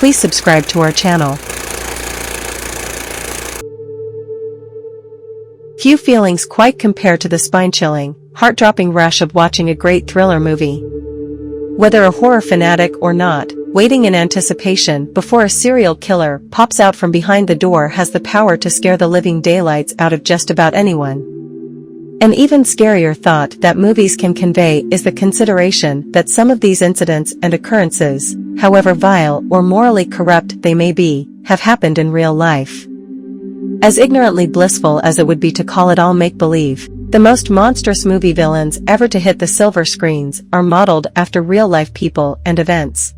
please subscribe to our channel. Few feelings quite compare to the spine-chilling, heart-dropping rush of watching a great thriller movie. Whether a horror fanatic or not, waiting in anticipation before a serial killer pops out from behind the door has the power to scare the living daylights out of just about anyone. An even scarier thought that movies can convey is the consideration that some of these incidents and occurrences, however vile or morally corrupt they may be, have happened in real life. As ignorantly blissful as it would be to call it all make-believe, the most monstrous movie villains ever to hit the silver screens are modeled after real-life people and events.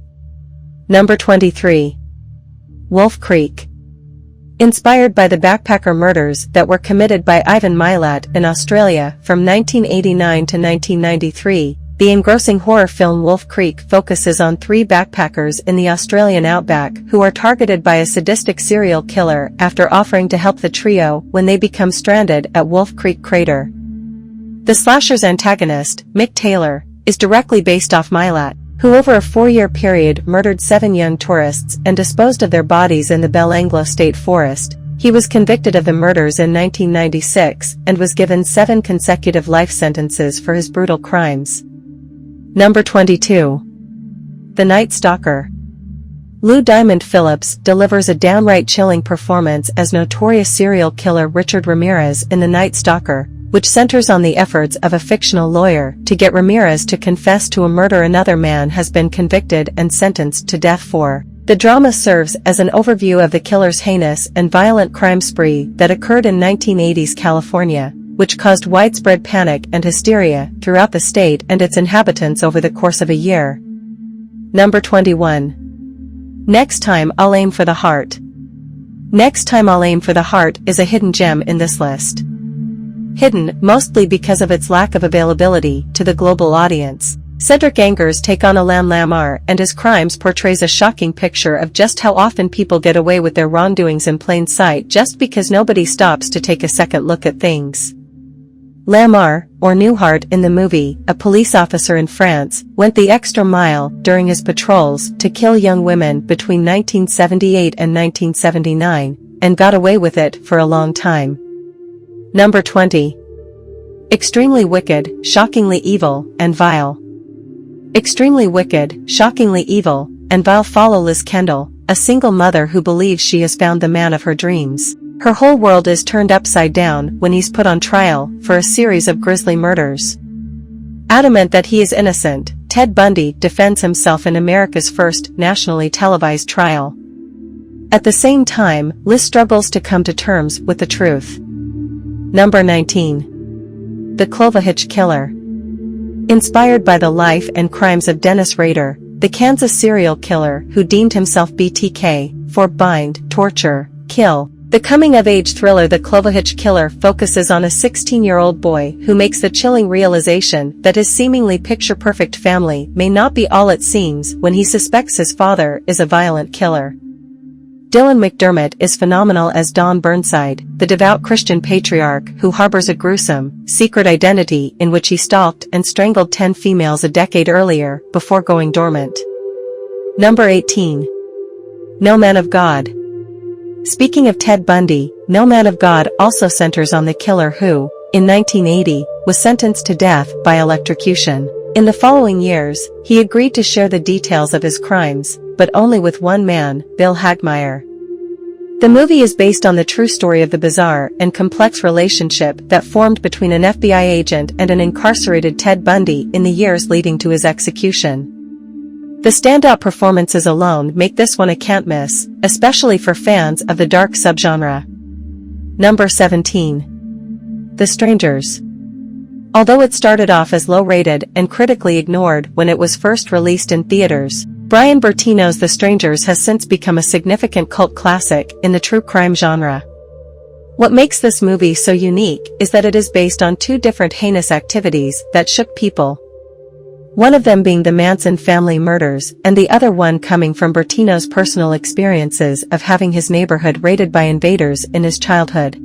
Number 23. Wolf Creek. Inspired by the backpacker murders that were committed by Ivan Milat in Australia from 1989 to 1993, the engrossing horror film Wolf Creek focuses on 3 backpackers in the Australian outback who are targeted by a sadistic serial killer after offering to help the trio when they become stranded at Wolf Creek Crater. The slasher's antagonist, Mick Taylor, is directly based off Milat, who over a 4-year period murdered 7 young tourists and disposed of their bodies in the Belanglo State Forest. He was convicted of the murders in 1996 and was given 7 consecutive life sentences for his brutal crimes. Number 22. The Night Stalker. Lou Diamond Phillips delivers a downright chilling performance as notorious serial killer Richard Ramirez in The Night Stalker, which centers on the efforts of a fictional lawyer to get Ramirez to confess to a murder another man has been convicted and sentenced to death for. The drama serves as an overview of the killer's heinous and violent crime spree that occurred in 1980s California, which caused widespread panic and hysteria throughout the state and its inhabitants over the course of a year. Number 21. Next Time I'll Aim for the Heart. Next Time I'll Aim for the Heart is a hidden gem in this list. Hidden, mostly because of its lack of availability to the global audience, Cedric Anger's take on Alain Lamar and his crimes portrays a shocking picture of just how often people get away with their wrongdoings in plain sight just because nobody stops to take a second look at things. Lamar, or Newhart in the movie, a police officer in France, went the extra mile during his patrols to kill young women between 1978 and 1979, and got away with it for a long time. Number 20. Extremely wicked, shockingly evil, and vile. Extremely wicked, shockingly evil, and vile follow Liz Kendall, a single mother who believes she has found the man of her dreams. Her whole world is turned upside down when he's put on trial for a series of grisly murders. Adamant that he is innocent, Ted Bundy defends himself in America's first nationally televised trial. At the same time, Liz struggles to come to terms with the truth. Number 19. The Cloverhitch Killer. Inspired by the life and crimes of Dennis Rader, the Kansas serial killer who deemed himself BTK, for bind, torture, kill. The coming-of-age thriller The Cloverhitch Killer focuses on a 16-year-old boy who makes the chilling realization that his seemingly picture-perfect family may not be all it seems when he suspects his father is a violent killer. Dylan McDermott is phenomenal as Don Burnside, the devout Christian patriarch who harbors a gruesome, secret identity in which he stalked and strangled 10 females a decade earlier before going dormant. Number 18. No Man of God. Speaking of Ted Bundy, No Man of God also centers on the killer who, in 1980, was sentenced to death by electrocution. In the following years, he agreed to share the details of his crimes, but only with one man, Bill Hagmaier. The movie is based on the true story of the bizarre and complex relationship that formed between an FBI agent and an incarcerated Ted Bundy in the years leading to his execution. The standout performances alone make this one a can't miss, especially for fans of the dark subgenre. Number 17. The Strangers. Although it started off as low-rated and critically ignored when it was first released in theaters, Brian Bertino's The Strangers has since become a significant cult classic in the true crime genre. What makes this movie so unique is that it is based on 2 different heinous activities that shook people. One of them being the Manson family murders and the other one coming from Bertino's personal experiences of having his neighborhood raided by invaders in his childhood.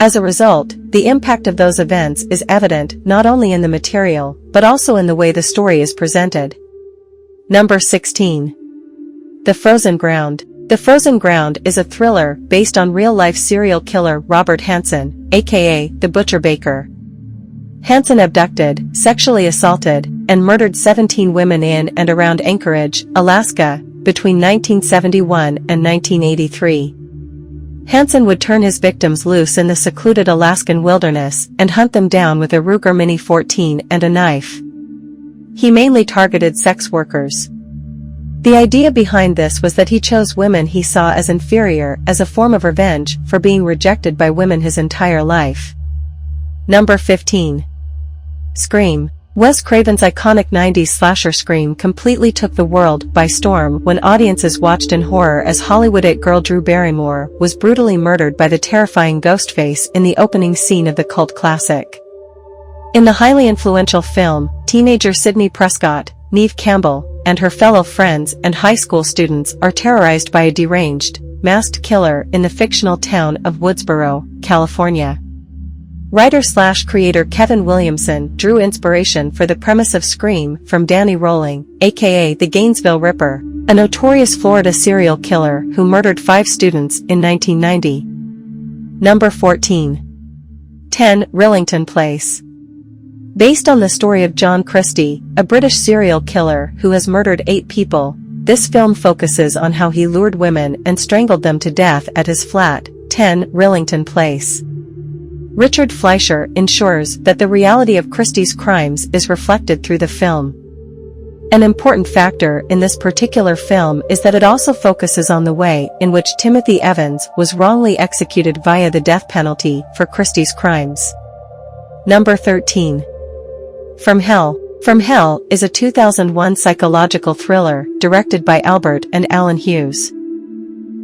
As a result, the impact of those events is evident not only in the material, but also in the way the story is presented. Number 16. The Frozen Ground. The Frozen Ground is a thriller based on real-life serial killer Robert Hansen, aka the Butcher Baker. Hansen abducted, sexually assaulted, and murdered 17 women in and around Anchorage, Alaska, between 1971 and 1983. Hansen would turn his victims loose in the secluded Alaskan wilderness and hunt them down with a Ruger Mini 14 and a knife. He mainly targeted sex workers. The idea behind this was that he chose women he saw as inferior as a form of revenge for being rejected by women his entire life. Number 15. Scream. Wes Craven's iconic 90s slasher Scream completely took the world by storm when audiences watched in horror as Hollywood it girl Drew Barrymore was brutally murdered by the terrifying Ghostface in the opening scene of the cult classic. In the highly influential film, teenager Sidney Prescott, Neve Campbell, and her fellow friends and high school students are terrorized by a deranged, masked killer in the fictional town of Woodsboro, California. Writer/creator Kevin Williamson drew inspiration for the premise of Scream from Danny Rolling, aka the Gainesville Ripper, a notorious Florida serial killer who murdered 5 students in 1990. Number 14. 10. Rillington Place. Based on the story of John Christie, a British serial killer who has murdered 8 people, this film focuses on how he lured women and strangled them to death at his flat, 10 Rillington Place. Richard Fleischer ensures that the reality of Christie's crimes is reflected through the film. An important factor in this particular film is that it also focuses on the way in which Timothy Evans was wrongly executed via the death penalty for Christie's crimes. Number 13. From Hell. From Hell is a 2001 psychological thriller directed by Albert and Alan Hughes.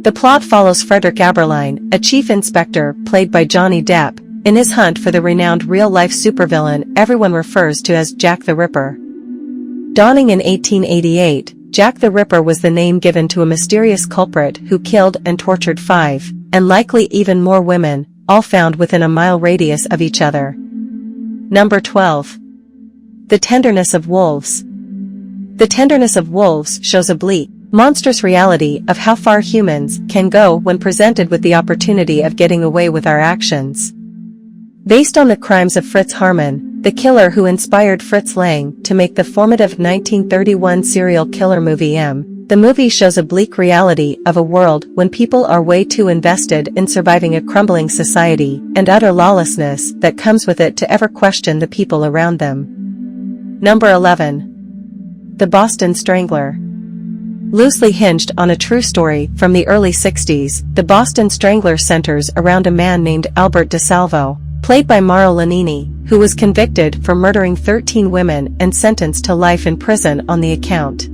The plot follows Frederick Aberline, a chief inspector played by Johnny Depp, in his hunt for the renowned real-life supervillain everyone refers to as Jack the Ripper. Dawning in 1888, Jack the Ripper was the name given to a mysterious culprit who killed and tortured 5, and likely even more women, all found within a mile radius of each other. Number 12. The Tenderness of Wolves. The Tenderness of Wolves shows a bleak, monstrous reality of how far humans can go when presented with the opportunity of getting away with our actions. Based on the crimes of Fritz Harman, the killer who inspired Fritz Lang to make the formative 1931 serial killer movie M, the movie shows a bleak reality of a world when people are way too invested in surviving a crumbling society and utter lawlessness that comes with it to ever question the people around them. Number 11. The Boston Strangler. Loosely hinged on a true story from the early 60s, The Boston Strangler centers around a man named Albert DeSalvo, played by Mauro Lanini, who was convicted for murdering 13 women and sentenced to life in prison on the account.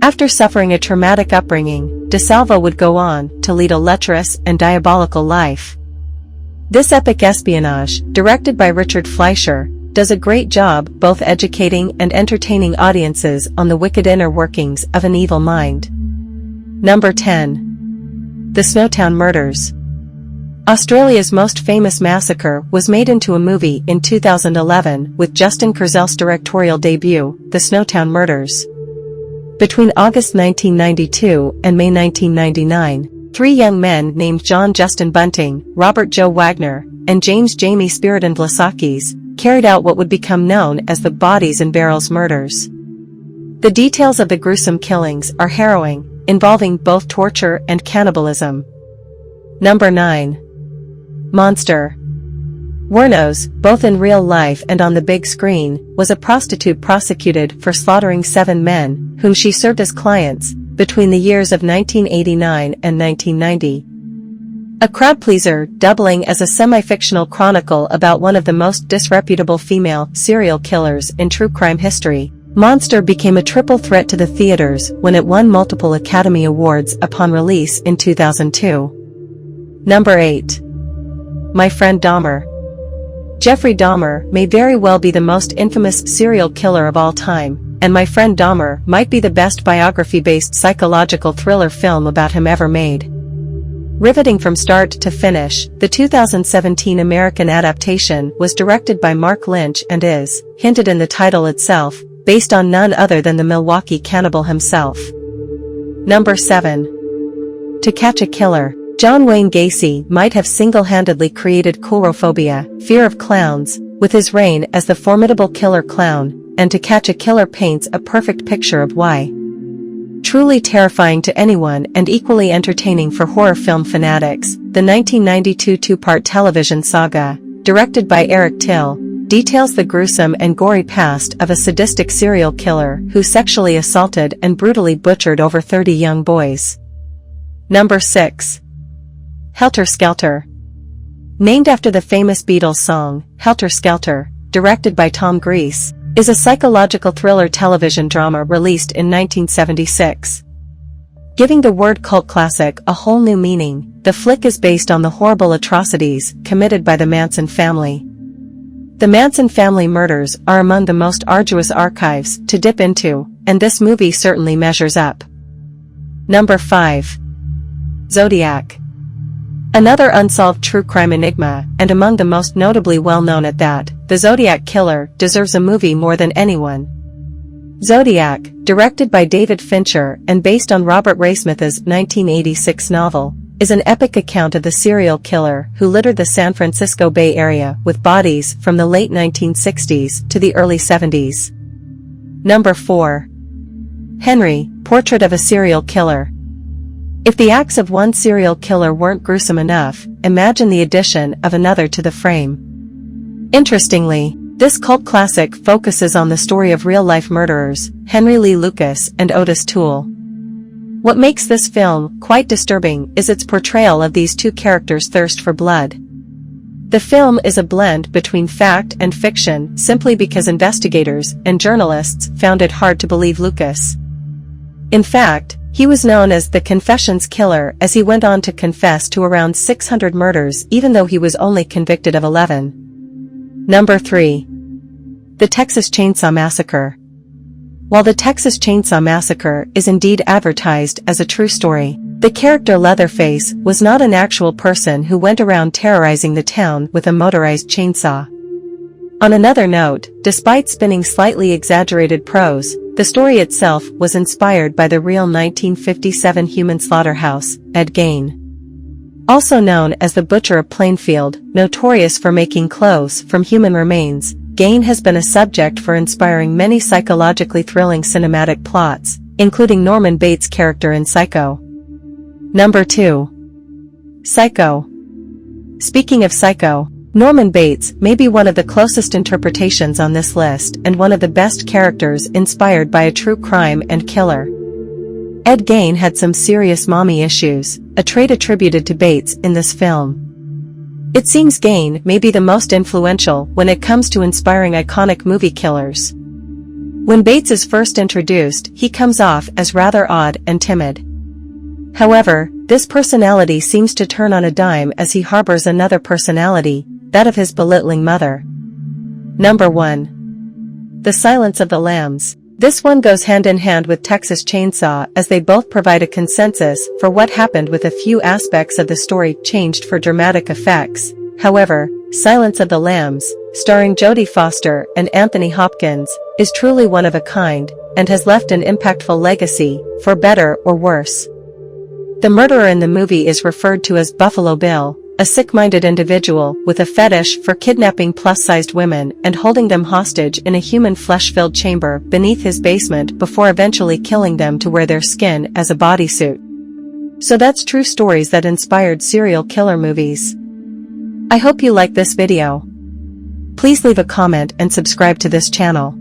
After suffering a traumatic upbringing, DeSalvo would go on to lead a lecherous and diabolical life. This epic espionage, directed by Richard Fleischer, does a great job both educating and entertaining audiences on the wicked inner workings of an evil mind. Number 10. The Snowtown Murders. Australia's most famous massacre was made into a movie in 2011 with Justin Kurzel's directorial debut, The Snowtown Murders. Between August 1992 and May 1999, 3 young men named John Justin Bunting, Robert Joe Wagner, and James Jamie Spiriton Vlasakis carried out what would become known as the Bodies in Barrels murders. The details of the gruesome killings are harrowing, involving both torture and cannibalism. Number 9. Monster. Wuornos, both in real life and on the big screen, was a prostitute prosecuted for slaughtering 7 men, whom she served as clients, between the years of 1989 and 1990. A crowd-pleaser doubling as a semi-fictional chronicle about one of the most disreputable female serial killers in true crime history, Monster became a triple threat to the theaters when it won multiple Academy Awards upon release in 2002. Number 8. My Friend Dahmer. Jeffrey Dahmer may very well be the most infamous serial killer of all time, and My Friend Dahmer might be the best biography-based psychological thriller film about him ever made. Riveting from start to finish, the 2017 American adaptation was directed by Mark Lynch and is, hinted in the title itself, based on none other than the Milwaukee cannibal himself. Number 7. To Catch a Killer. John Wayne Gacy might have single-handedly created coulrophobia, fear of clowns, with his reign as the formidable killer clown, and To Catch a Killer paints a perfect picture of why. Truly terrifying to anyone and equally entertaining for horror film fanatics, the 1992 two-part television saga, directed by Eric Till, details the gruesome and gory past of a sadistic serial killer who sexually assaulted and brutally butchered over 30 young boys. Number 6. Helter Skelter. Named after the famous Beatles song, Helter Skelter, directed by Tom Grease, is a psychological thriller television drama released in 1976. Giving the word cult classic a whole new meaning, the flick is based on the horrible atrocities committed by the Manson family. The Manson family murders are among the most arduous archives to dip into, and this movie certainly measures up. Number 5. Zodiac. Another unsolved true crime enigma, and among the most notably well-known at that, the Zodiac Killer deserves a movie more than anyone. Zodiac, directed by David Fincher and based on Robert Raymond's 1986 novel, is an epic account of the serial killer who littered the San Francisco Bay Area with bodies from the late 1960s to the early 70s. Number 4. Henry, Portrait of a Serial Killer. If the acts of one serial killer weren't gruesome enough, imagine the addition of another to the frame. Interestingly, this cult classic focuses on the story of real-life murderers, Henry Lee Lucas and Otis Toole. What makes this film quite disturbing is its portrayal of these two characters' thirst for blood. The film is a blend between fact and fiction simply because investigators and journalists found it hard to believe Lucas. In fact, he was known as the Confessions Killer as he went on to confess to around 600 murders even though he was only convicted of 11. Number 3. The Texas Chainsaw Massacre. While the Texas Chainsaw Massacre is indeed advertised as a true story, the character Leatherface was not an actual person who went around terrorizing the town with a motorized chainsaw. On another note, despite spinning slightly exaggerated prose, the story itself was inspired by the real 1957 human slaughterhouse, Ed Gein. Also known as the Butcher of Plainfield, notorious for making clothes from human remains, Gein has been a subject for inspiring many psychologically thrilling cinematic plots, including Norman Bates' character in Psycho. Number 2. Psycho. Speaking of Psycho, Norman Bates may be one of the closest interpretations on this list and one of the best characters inspired by a true crime and killer. Ed Gein had some serious mommy issues, a trait attributed to Bates in this film. It seems Gein may be the most influential when it comes to inspiring iconic movie killers. When Bates is first introduced, he comes off as rather odd and timid. However, this personality seems to turn on a dime as he harbors another personality, that of his belittling mother. Number 1. The Silence of the Lambs. This one goes hand in hand with Texas Chainsaw as they both provide a consensus for what happened with a few aspects of the story changed for dramatic effects. However, Silence of the Lambs, starring Jodie Foster and Anthony Hopkins, is truly one of a kind, and has left an impactful legacy, for better or worse. The murderer in the movie is referred to as Buffalo Bill, a sick-minded individual with a fetish for kidnapping plus-sized women and holding them hostage in a human flesh-filled chamber beneath his basement before eventually killing them to wear their skin as a bodysuit. So that's true stories that inspired serial killer movies. I hope you like this video. Please leave a comment and subscribe to this channel.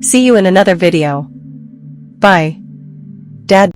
See you in another video. Bye. Dad.